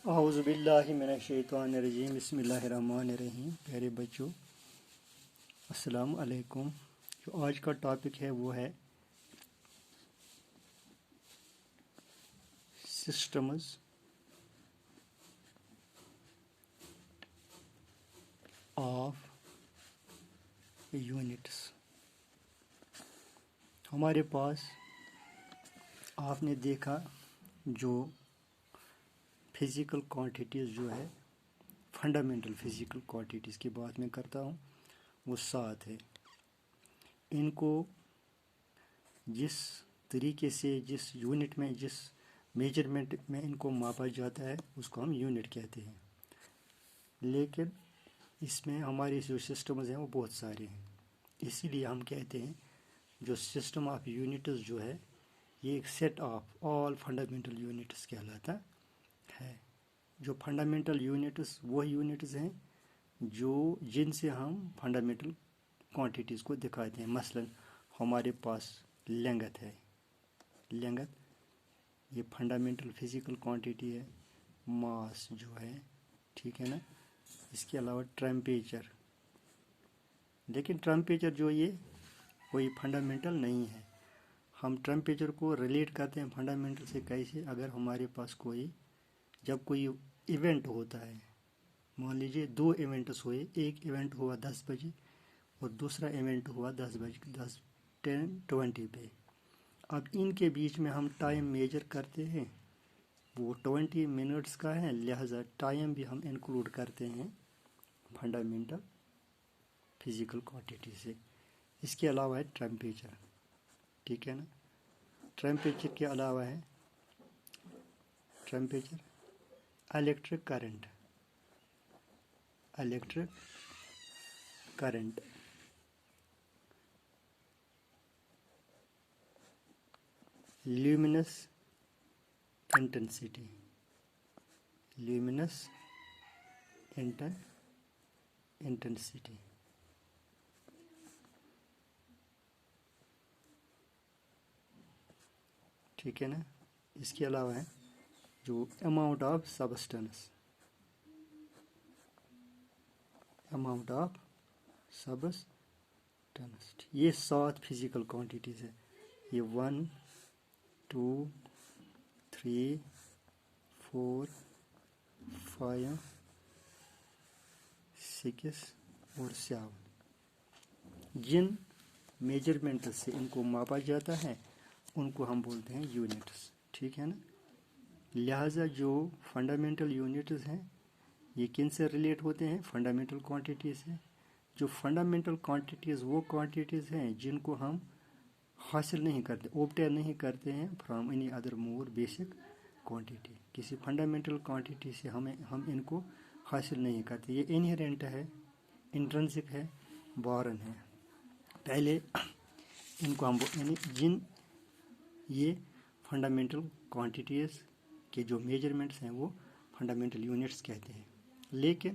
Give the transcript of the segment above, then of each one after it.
اعوذ باللہ من الشیطان الرجیم بسم اللہ الرحمن الرحیم۔ پیارے بچوں السلام علیکم۔ جو آج کا ٹاپک ہے وہ ہے سسٹمز آف یونٹس۔ ہمارے پاس آپ نے دیکھا جو فزیکل کوانٹیٹیز جو ہے فنڈامنٹل فزیکل کوانٹیٹیز کی بات میں کرتا ہوں وہ 7 ہے۔ ان کو جس طریقے سے جس یونٹ میں جس میجرمنٹ میں ان کو ماپا جاتا ہے اس کو ہم یونٹ کہتے ہیں، لیکن اس میں ہمارے جو سسٹمز ہیں وہ بہت سارے ہیں۔ اسی لیے ہم کہتے ہیں جو سسٹم آف یونٹس جو ہے یہ ایک set of all fundamental units کہلاتا ہے۔ جو فنڈامنٹل یونٹس وہ یونٹس ہیں جن سے ہم فنڈامنٹل کوانٹیٹیز کو دکھاتے ہیں۔ مثلا ہمارے پاس لینگتھ ہے، لینگتھ یہ فنڈامنٹل فزیکل کوانٹیٹی ہے۔ ماس جو ہے، ٹھیک ہے نا۔ اس کے علاوہ ٹیمپریچر، لیکن ٹیمپریچر جو یہ کوئی فنڈامنٹل نہیں ہے۔ ہم ٹیمپریچر کو ریلیٹ کرتے ہیں فنڈامنٹل سے کیسے؟ اگر ہمارے پاس جب کوئی ایونٹ ہوتا ہے، مان لیجیے 2 ایونٹس ہوئے، ایک ایونٹ ہوا 10 بجے اور دوسرا ایونٹ ہوا 10:20 پہ۔ اب ان کے بیچ میں ہم ٹائم میجر کرتے ہیں، وہ 20 منٹس کا ہے، لہذا ٹائم بھی ہم انکلوڈ کرتے ہیں فنڈامنٹل فزیکل کوانٹیٹی سے۔ اس کے علاوہ ہے ٹیمپریچر، ٹھیک ہے نا۔ ٹیمپریچر کے علاوہ ہے ٹیمپریچر الیکٹرک کرنٹ، لیومینس انٹینسٹی، ٹھیک ہے نا۔ اس کے علاوہ ہے جو اماؤنٹ آف سبسٹنس، یہ 7 فزیکل کوانٹیٹیز ہے۔ یہ 1 2 3 4 5 6 اور 7 جن میجرمنٹ سے ان کو ماپا جاتا ہے ان کو ہم بولتے ہیں یونٹس، ٹھیک ہے نا۔ لہٰذا جو فنڈامنٹل یونٹس ہیں یہ کن سے ریلیٹ ہوتے ہیں؟ فنڈامنٹل کوانٹیٹیز سے۔ جو فنڈامنٹل کوانٹیٹیز وہ کوانٹیٹیز ہیں جن کو ہم حاصل نہیں کرتے، اوبٹین نہیں کرتے ہیں from any other more basic quantity. کسی فنڈامنٹل کوانٹیٹی سے ہم ان کو حاصل نہیں کرتے۔ یہ انہیرنٹ ہے، انٹرنسک ہے، بارن ہے۔ پہلے ان کو ہم یہ فنڈامنٹل کوانٹیٹیز کے جو میجرمنٹس ہیں وہ فنڈامنٹل یونٹس کہتے ہیں۔ لیکن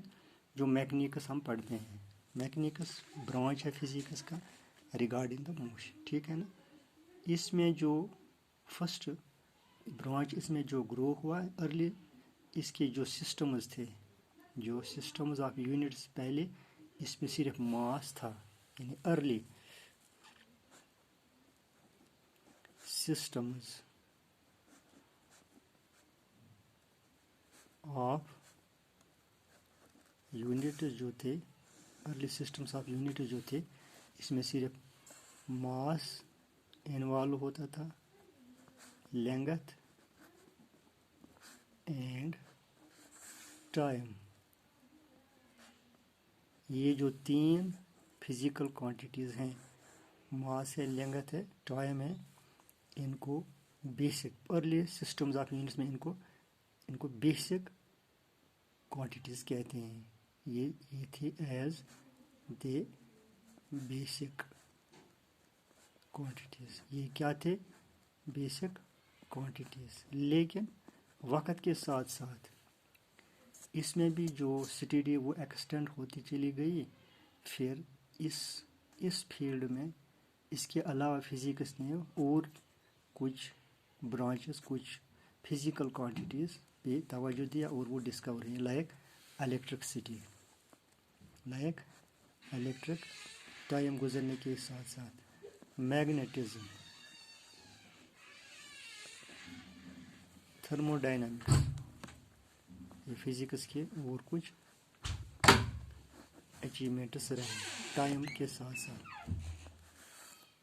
جو میکنیکس ہم پڑھتے ہیں، میکنیکس برانچ ہے فزکس کا ریگارڈنگ دا موشن، ٹھیک ہے نا۔ اس میں جو فرسٹ برانچ اس میں جو گرو ہوا ارلی، اس کے جو سسٹمز تھے، جو سسٹمز آف یونٹس، پہلے اس میں صرف ماس تھا، یعنی ارلی سسٹمز آف یونٹس جو تھے، ارلی سسٹمز آف یونٹس جو تھے، اس میں صرف ماس انوالو ہوتا تھا، لینگتھ اینڈ ٹائم۔ یہ جو 3 فزیکل کوانٹیٹیز ہیں، ماس ہے، لینگتھ ہے، ٹائم ہے، ان کو basic early systems of units میں ان کو بیسک کوانٹیٹیز کہتے ہیں۔ یہ تھی ایز دے بیسک کوانٹیٹیز، یہ کیا تھے؟ Basic quantities. لیکن وقت کے ساتھ ساتھ اس میں بھی جو اسٹڈی وہ ایکسٹینڈ ہوتی چلی گئی۔ پھر اس فیلڈ میں اس کے علاوہ فزکس نے اور کچھ برانچز، کچھ فزیکل کوانٹیٹیز पे तवज्जो दिया और वो डिस्कवर है like electricity, like electric time गुजरने के साथ साथ मैग्नेटिज्म, थर्मोडाइनमिक्स, ये फिजिक्स के और कुछ अचीवमेंट्स रहे टाइम के साथ साथ,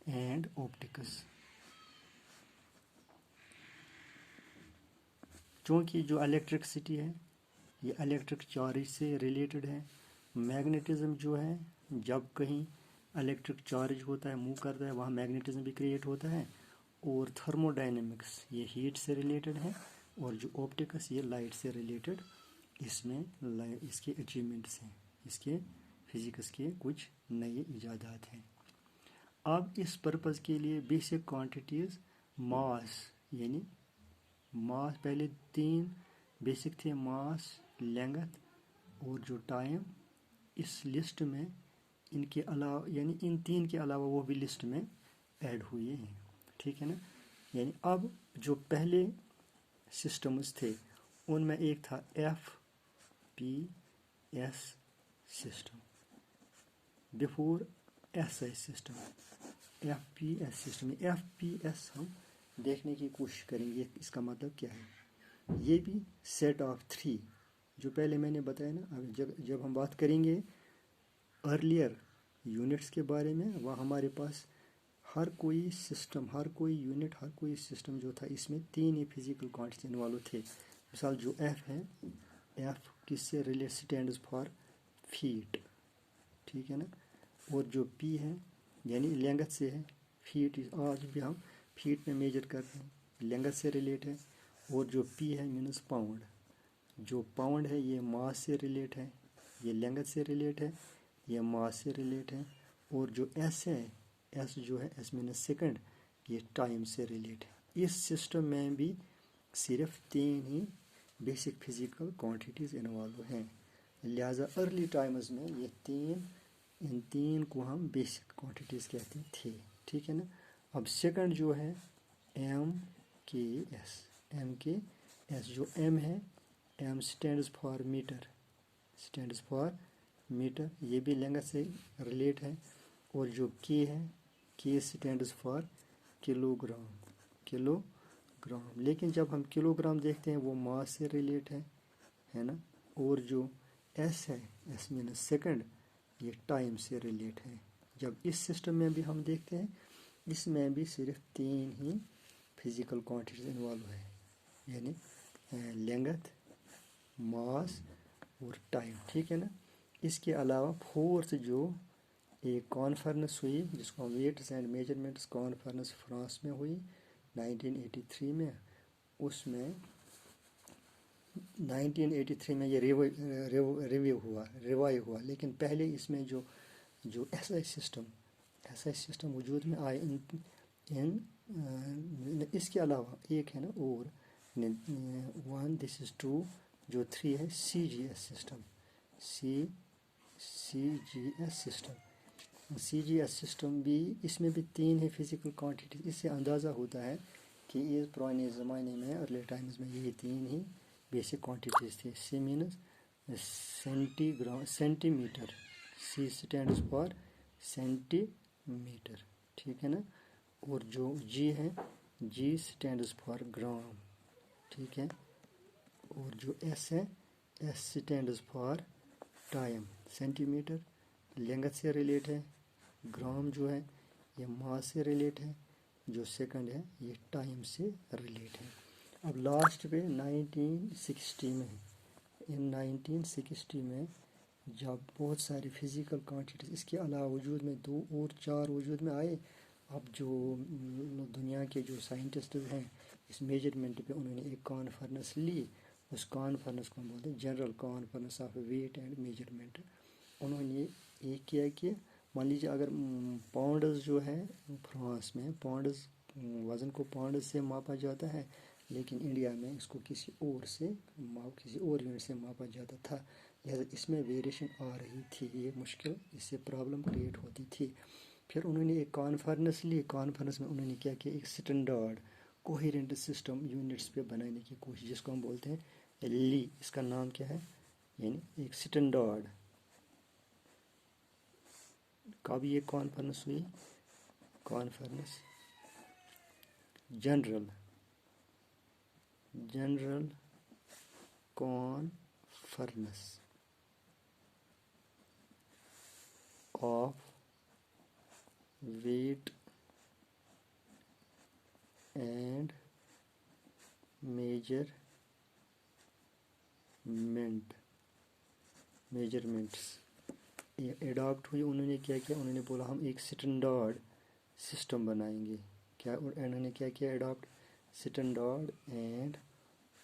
एंड ऑप्टिक्स। चूँकि जो इलेक्ट्रिसिटी है ये इलेक्ट्रिक चार्ज से रिलेटेड है, मैग्नेटिज्म जो है जब कहीं इलेक्ट्रिक चार्ज होता है मूव करता है वहाँ मैग्नेटिज्म भी क्रिएट होता है, और थर्मोडाइनमिक्स ये हीट से रिलेटेड है, और जो ऑप्टिक्स ये लाइट से रिलेटेड, इसमें इसके अचीवमेंट्स हैं, इसके फिजिक्स के कुछ नए इजादात हैं। अब इस पर्पज़ के लिए बेसिक क्वांटिटीज़ मास, यानी मास पहले 3 बेसिक थे, मास, लेंथ और जो टाइम, इस लिस्ट में इनके अलावा यानी इन 3 के अलावा वो भी लिस्ट में ऐड हुए हैं, ठीक है ना। यानी अब जो पहले सिस्टम्स थे उनमें एक था FPS system, before SI system, FPS system. FPS हम देखने की कोशिश करेंगे इसका मतलब क्या है। ये भी सेट ऑफ 3 जो पहले मैंने बताया ना, अब जब हम बात करेंगे अर्लियर यूनिट्स के बारे में, वह हमारे पास हर कोई सिस्टम, हर कोई यूनिट, हर कोई सिस्टम जो था इसमें 3 ही फिजिकल क्वांटिटी इन्वॉल्व थे। मिसाल जो F है, F किससे रिलेट, स्टैंड्स फॉर फीट, ठीक है ना, और जो P है यानी लेंथ से है, फीट आज भी हम फीट में मेजर करते हैं, लेंथ से रिलेट है, और जो P है मीन्स पाउंड, जो पाउंड है ये मास से रिलेट है, ये लेंथ से रिलेट है, ये मास से रिलेट है, और जो S है, S जो है S मीन्स सेकंड, ये टाइम से रिलेट है। इस सिस्टम में भी सिर्फ 3 ही बेसिक फिजिकल क्वांटिटीज़ इन्वॉल्व हैं, लिहाजा अर्ली टाइम्स में ये इन 3 को हम बेसिक क्वांटिटीज़ कहते थे, ठीक है ना। अब सेकंड जो है MKS, जो M है, M stands for metre, stands for metre, ये भी लेंथ से रिलेट है, और जो K है, K स्टैंड्स फॉर किलोग्राम, लेकिन जब हम किलोग्राम देखते हैं वो मास से रिलेट है ना, और जो S है, S मीन्स सेकंड, ये टाइम से रिलेट है। जब इस सिस्टम में भी हम देखते हैं इसमें भी सिर्फ 3 ही फिजिकल क्वांटिटीज इन्वॉल्व है, यानी लेंथ, मास और टाइम, ठीक है ना। इसके अलावा फोर्थ जो एक कॉन्फ्रेंस हुई जिसको हम weights and measurements conference France में हुई 1983 में, उसमें 1983 में ये रिवाइव हुआ, लेकिन पहले इसमें जो SI सिस्टम वजूद में आए इसके अलावा एक है ना और 1 दिस इज़ 2 जो 3 है CGS सिस्टम भी, इसमें भी 3 है फिजिकल क्वांटिटी। इससे अंदाज़ा होता है कि ये पुराने ज़माने में अर्ली टाइम्स में ये 3 ही बेसिक क्वांटिटीज़ थे। C means centimetre, C stands for centimetre, ठीक है ना, और जो G है, G स्टैंड्स फॉर ग्राम, ठीक है, और जो S है, S stands for time, centimetre length से रिलेट है, ग्राम जो है ये मास से रिलेट है, जो सेकंड है ये टाइम से रिलेट है। अब लास्ट पे 1960 में, इन 1960 में जब बहुत सारी फिज़िकल क्वांटिटीज़ इसके अलावा वजूद में 2 और 4 वजूद में आए, अब जो दुनिया के जो साइंटिस्ट हैं इस मेजरमेंट पे उन्होंने एक कॉन्फ्रेंस ली, उस कॉन्फ्रेंस को हम बोलते हैं general conference of weight and measurement. उन्होंने ये किया कि मान लीजिए अगर पाउंड्स जो है फ्रांस में पाउंड्स वज़न को पाउंड से मापा जाता है, लेकिन इंडिया में इसको किसी और यूनिट से मापा जाता था, लिहाजा इसमें वेरिएशन आ रही थी, ये मुश्किल, इससे प्रॉब्लम क्रिएट होती थी। फिर उन्होंने एक कॉन्फ्रेंस ली, कॉन्फ्रेंस में उन्होंने क्या किया, एक स्टैंडर्ड कोहेरेंट सिस्टम यूनिट्स पे बनाने की कोशिश, जिसको हम बोलते हैं ली, इसका नाम क्या है, यानी एक स्टैंडर्ड। कब ये कॉन्फ्रेंस हुई, conference general conference of weight and measurements adopt हुई। उन्होंने क्या किया, उन्होंने बोला हम एक स्टैंडर्ड सिस्टम बनाएंगे। क्या उन्होंने क्या किया, एडॉप्ट स्टैंडर्ड एंड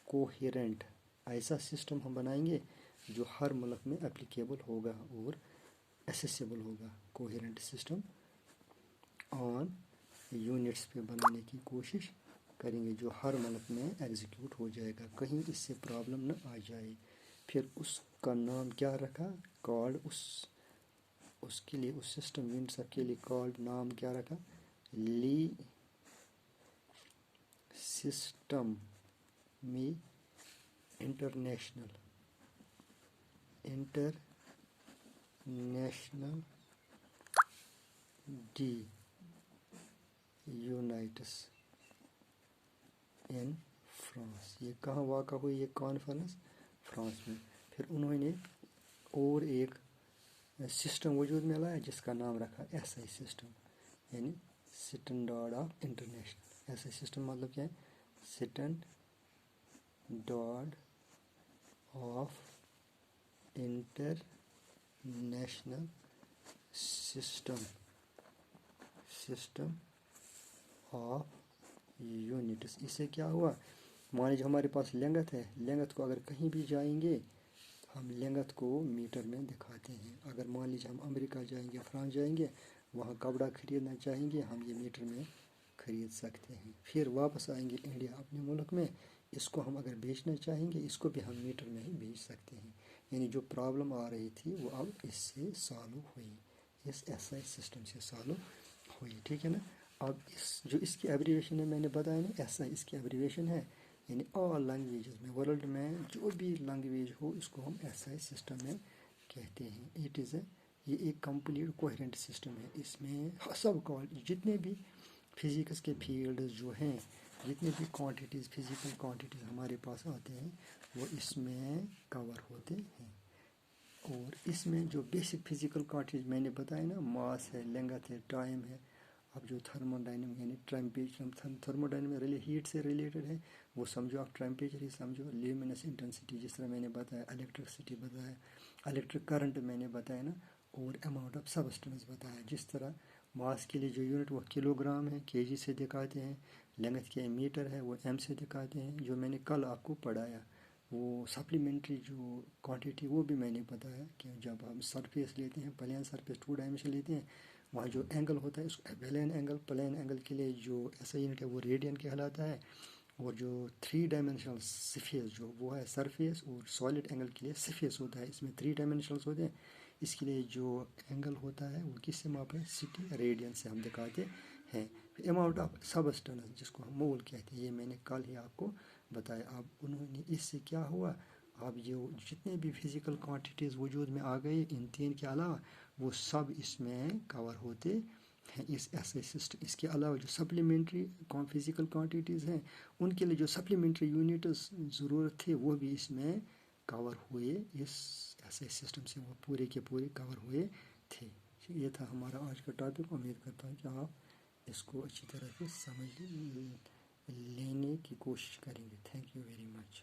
कोहेरेंट, ऐसा सिस्टम हम बनाएंगे जो हर मुल्क में एप्लीकेबल होगा और एसेसिबल होगा। कोहेरेंट सिस्टम ऑन यूनिट्स पे बनाने की कोशिश करेंगे जो हर मुल्क में एग्जीक्यूट हो जाएगा, कहीं इससे प्रॉब्लम न आ जाए। फिर उसका नाम क्या रखा, कॉल्ड, उसके लिए, उस सिस्टम यूनिट सब के लिए कॉल्ड नाम क्या रखा, ली सिस्टम में international D unites in France. ये कहाँ वाक़ा हुई ये कॉन्फ्रेंस, फ्रांस में। फिर उन्होंने और एक सिस्टम वजूद में लाया जिसका नाम रखा एसआई सिस्टम, यानी standard of international. SI system मतलब क्या है, standard of international system of units. इससे क्या हुआ, मान लीजिए हमारे पास लेंगथ है, लेंगथ को अगर कहीं भी जाएंगे हम लेंगथ को मीटर में दिखाते हैं। अगर मान लीजिए हम अमेरिका जाएंगे, फ्रांस जाएंगे, वहाँ कपड़ा खरीदना चाहेंगे, हम ये मीटर में खरीद सकते हैं। फिर वापस आएंगे इंडिया अपने मुल्क में, इसको हम अगर बेचना चाहेंगे, इसको भी हम मीटर में ही बेच सकते हैं। यानी जो प्रॉब्लम आ रही थी वो अब इससे सॉल्व हुई, इस एसआई सिस्टम से सॉल्व हुई, ठीक है ना। अब जो इसकी एब्रीवेशन है मैंने बताया ना, एसआई इसकी एब्रीवेशन है, यानी ऑल लैंग्वेजेस में, वर्ल्ड में जो भी लैंग्वेज हो इसको हम एसआई सिस्टम में कहते हैं। ये एक कंप्लीट कोहेरेंट सिस्टम है। इसमें सब जितने भी फिजिक्स के फील्ड जो हैं, जितने भी क्वांटिटीज़, फिजिकल क्वांटिटीज़ हमारे पास आते हैं वो इसमें कवर होते हैं। और इसमें जो बेसिक फिजिकल क्वांटिटीज मैंने बताया ना, मास है, लेंथ है, टाइम है। अब जो थर्मोडाइनमिक यानी टेम्परेचर, थर्मोडाइनमिक हीट से रिलेटेड है, वो समझो आप टेम्परेचर ही समझो। ल्यूमिनस इंटेंसिटी जिस तरह मैंने बताया, इलेक्ट्रिसिटी बताया, इलेक्ट्रिक करंट मैंने बताया ना, और अमाउंट ऑफ सबस्टेंस बताया। जिस तरह मास के लिए जो यूनिट वो किलोग्राम है, केजी से दिखाते हैं, लेंथ के मीटर है वो एम से दिखाते हैं। जो मैंने कल आपको पढ़ाया वो सप्लीमेंट्री जो क्वांटिटी वो भी मैंने बताया कि जब हम सरफेस लेते हैं, प्लेन सरफेस 2 डायमेंशन लेते हैं, वहाँ जो एंगल होता है उसको प्लेन एंगल के लिए जो ऐसा यूनिट है वो रेडियन कहलाता है। और जो 3 डायमेंशनल सरफेस जो वो है सरफेस, और सॉलिड एंगल के लिए सरफेस होता है, इसमें 3 डायमेंशनल्स होते हैं। इसके लिए जो एंगल होता है वो किससे मापे, 60 रेडियन से हम दिखाते हैं। अमाउंट ऑफ सबस्टेंस जिसको हम मोल कहते हैं, ये मैंने कल ही आपको बताया। अब उन्होंने इससे क्या हुआ, अब ये जितने भी फिजिकल क्वांटिटीज़ वजूद में आ गए इन 3 के अलावा, वो सब इसमें कवर होते हैं इस एसआई सिस्टम। इसके अलावा जो सप्लीमेंट्री फिजिकल क्वांटिटीज़ हैं उनके लिए जो सप्लीमेंट्री यूनिट्स ज़रूरत थे वो भी इसमें कवर हुए, इस एसआई सिस्टम से वो पूरे के पूरे कवर हुए थे। ये था हमारा आज का टॉपिक। उम्मीद करता हूँ कि आप इसको अच्छी तरह से समझ लेने की कोशिश करेंगे। Thank you very much.